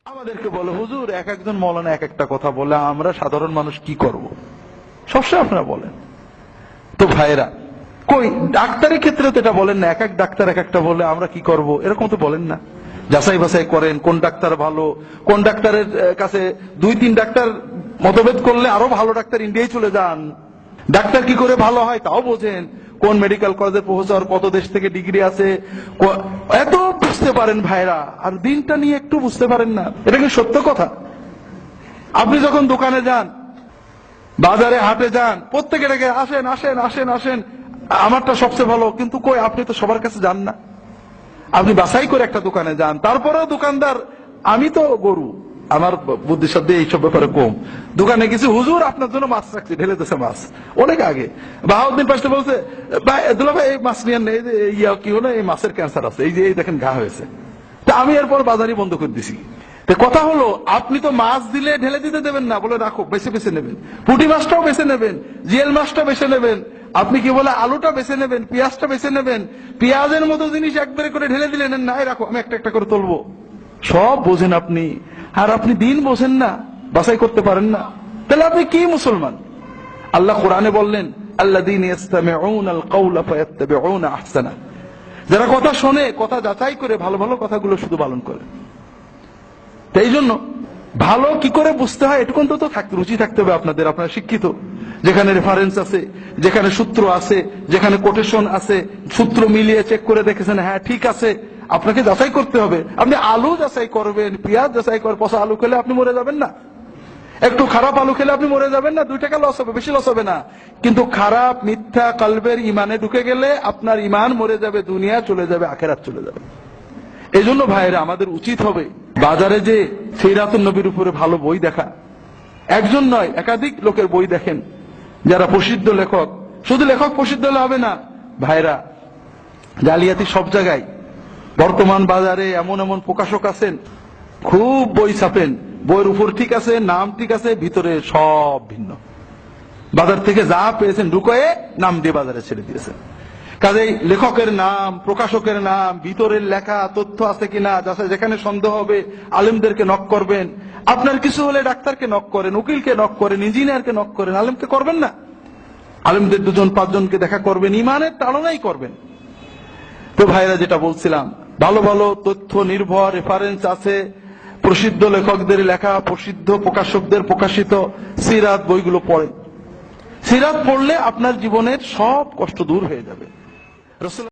আমাদেরকে বলে হুজুর এক একজন মৌলানা এক একটা কথা বলে, আমরা সাধারণ মানুষ কি করব? সবসময় আপনারা বলেন। তো ভাইরা, কই ডাক্তারের ক্ষেত্রে তো এটা বলেন না, এক এক ডাক্তার এক একটা বলে, আমরা কি করব এরকম তো বলেন না। যাচাই বাছাই করেন কোন ডাক্তার ভালো, কোন ডাক্তারের কাছে দুই তিন ডাক্তার মতভেদ করলে আরো ভালো ডাক্তার ইন্ডিয়ায় চলে যান। ডাক্তার কি করে ভালো হয় তাও বোঝেন, কোন মেডিকেল কলেজের প্রফেসর, কত দেশ থেকে ডিগ্রি আছে, এত বুঝতে পারেন ভাইরা, আর দিনটা নিয়ে একটু বুঝতে পারেন না। এটা কি সত্য কথা? আপনি যখন দোকানে যান, বাজারে হাটে যান, প্রত্যেকে ডেকে আসেন আসেন আসেন আসেন, আমারটা সবচেয়ে ভালো, কিন্তু কই আপনি তো সবার কাছে যান না। আপনি বাছাই করে একটা দোকানে যান, তারপরেও দোকানদার, আমি তো গরু, আমার বুদ্ধি সাধ্য এইসব ব্যাপারে কম, দোকানে কিছু হুজুর আপনার জন্য মাছ রাখছি, ঢেলে দিয়েছে মাছ অনেক আগে। বাহাউদ্দিন পাশে বলছে, ভাই দুলা ভাই এই মাছ নিয়ে নেই, ইয়া কি হলো, এই মাছের ক্যান্সার আছে, এই যে এই দেখেন ঘা হয়েছে। তা আমি এরপর বাজারই বন্ধ করে দিছি। কথা হলো, আপনি তো মাছ দিলে ঢেলে দিতে দেবেন না, বলে রাখো, বেছে বেছে নেবেন, পুঁটি মাছটাও বেছে নেবেন, জিয়েল মাছটা বেছে নেবেন, আপনি কি বলে আলুটা বেছে নেবেন, পেঁয়াজটা বেছে নেবেন, পেঁয়াজের মতো জিনিস একবারে করে ঢেলে দিলেন না, রাখো আমি একটা একটা করে তুলবো। সব বোঝেন আপনি, আর আপনি দিন বোঝেন না, বাছাই করতে পারেন না, তাহলে আপনি কি মুসলমান? আল্লাহ কোরআনে বললেন, আল্লাযীনা ইসতামিউনাল কাওলা ফায়াত্তাবিউনা আহসানা, যারা কথা শোনে, কথা যাচাই করে ভালো ভালো কথাগুলো শুধু পালন করে। এই জন্য ভালো কি করে বুঝতে হয় এটুকু তো থাকতে, রুচি থাকতে হবে আপনাদের। আপনারা শিক্ষিত, যেখানে রেফারেন্স আছে, যেখানে সূত্র আছে, যেখানে কোটেশন আছে, সূত্র মিলিয়ে চেক করে দেখেছেন হ্যাঁ ঠিক আছে, আপনাকে যাচাই করতে হবে। আপনি আলু যাচাই করবেন, পেঁয়াজ যাচাই করবেন, পচা আলু খেলে আপনি মরে যাবেন না, একটু খারাপ আলু খেলে আপনি মরে যাবেন না, 2 টাকা লস হবে, বেশি লস হবে না। কিন্তু খারাপ মিথ্যা কলবের ইমানে ঢুকে গেলে আপনার ইমান মরে যাবে, দুনিয়া চলে যাবে, আখেরাত চলে যাবে। এই জন্য ভাইরা, আমাদের উচিত হবে বাজারে যে সিরাতুন নবীর উপরে ভালো বই দেখা, একজন নয় একাধিক লোকের বই দেখেন, যারা প্রসিদ্ধ লেখক। শুধু লেখক প্রসিদ্ধ হলে হবে না ভাইরা, জালিয়াতি সব জায়গায়। বর্তমান বাজারে এমন এমন প্রকাশক আছেন, খুব বই ছাপেন, বইয়ের উপর ঠিক আছে, নাম ঠিক আছে, ভিতরে সব ভিন্ন। বাজার থেকে যা পেয়েছেন ঢুকয়ে নাম দিয়ে বাজারে ছেড়ে দিয়েছেন। কাজেই লেখকের নাম, প্রকাশকের নাম, ভিতরের লেখা তথ্য আছে কিনা, যেখানে সন্দেহ হবে আলেমদেরকে নক করবেন। আপনার কিছু হলে ডাক্তারকে নক করেন, উকিলকে নক করেন, ইঞ্জিনিয়ারকে নক করেন, আলেমকে করবেন না। আলেমদের 2-5 জনকে দেখা করবেন, ইমানের তাড়নাই করবেন। তো ভাইরা, যেটা বলছিলাম, ভালো ভালো তথ্য নির্ভর রেফারেন্স আছে, প্রসিদ্ধ লেখকদের লেখা, প্রসিদ্ধ প্রকাশকদের প্রকাশিত সিরাত বইগুলো পড়েন। সিরাত পড়লে আপনার জীবনের সব কষ্ট দূর হয়ে যাবে। রাসূল